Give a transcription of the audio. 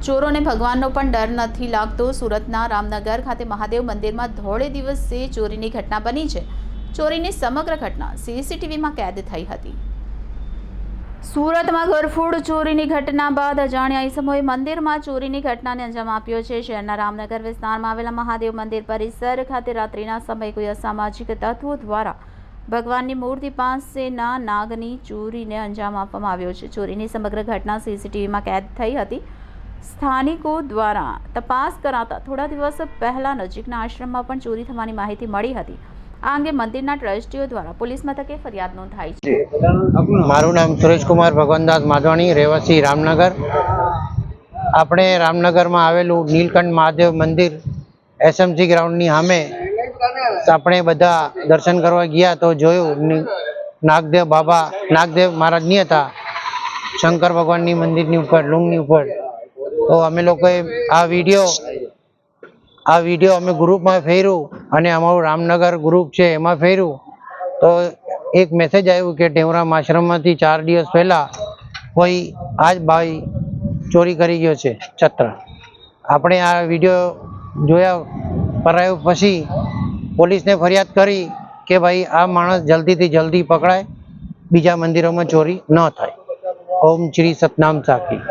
ચોરોને ભગવાનનો પણ ડર નથી લાગતો। સુરતના રામનગર ખાતે મહાદેવ મંદિરમાં ધોળે દિવસે ચોરીની ઘટના બની છે। ચોરીની સમગ્ર ઘટના સીસીટીવીમાં કેદ થઈ હતી। સુરતમાં ગરફોડ ચોરીની ઘટના બાદ અજાણ્યા ઈસમોએ મંદિરમાં ચોરીની ઘટનાને અંજામ આપ્યો છે। શહેરના રામનગર વિસ્તારમાં આવેલા મહાદેવ મંદિર પરિસર ખાતે રાત્રિના સમયે કોઈ અસામાજિક તત્વો દ્વારા ભગવાનની મૂર્તિ પાસેના નાગની ચોરીને અંજામ આપવામાં આવ્યો છે। ચોરીની સમગ્ર ઘટના સીસીટીવીમાં કેદ થઈ હતી। સ્થાનિકો દ્વારા તપાસ કરાતા થોડા દિવસ પહેલા નજીકના આશ્રમમાં પણ ચોરી થવાની માહિતી મળી હતી। આ અંગે મંદિરના ટ્રસ્ટીઓ દ્વારા પોલીસ મથકે ફરિયાદ નોંધાઈ છે। મારું નામ સુરેશ કુમાર ભગવાનદાસ માધવાણી, રહેવાસી રામનગર। આપણે રામનગરમાં આવેલું નીલકંઠ મહાદેવ મંદિર એસએમસી ગ્રાઉન્ડની સામે આપણે બધા દર્શન કરવા ગયા તો જોયું નાગદેવ બાબા નાગદેવ મહારાજ નહીં હતા, શંકર ભગવાનની મંદિરની ઉપર લુંગની ઉપર। તો અમે લોકોએ આ વિડીયો અમે ગ્રુપમાં ફેર્યું અને અમારું રામનગર ગ્રુપ છે એમાં ફેર્યું તો એક મેસેજ આવ્યું કે ટેવરામ આશ્રમમાંથી 4 દિવસ પહેલા કોઈ આજ ભાઈ ચોરી કરી ગયો છે છત્ર। આપણે આ વિડીયો જોયા કરાયો પછી પોલીસને ફરિયાદ કરી કે ભાઈ આ માણસ જલ્દીથી જલ્દી પકડાય, બીજા મંદિરોમાં ચોરી ન થાય। ઓમ શ્રી સતનામ સાખી।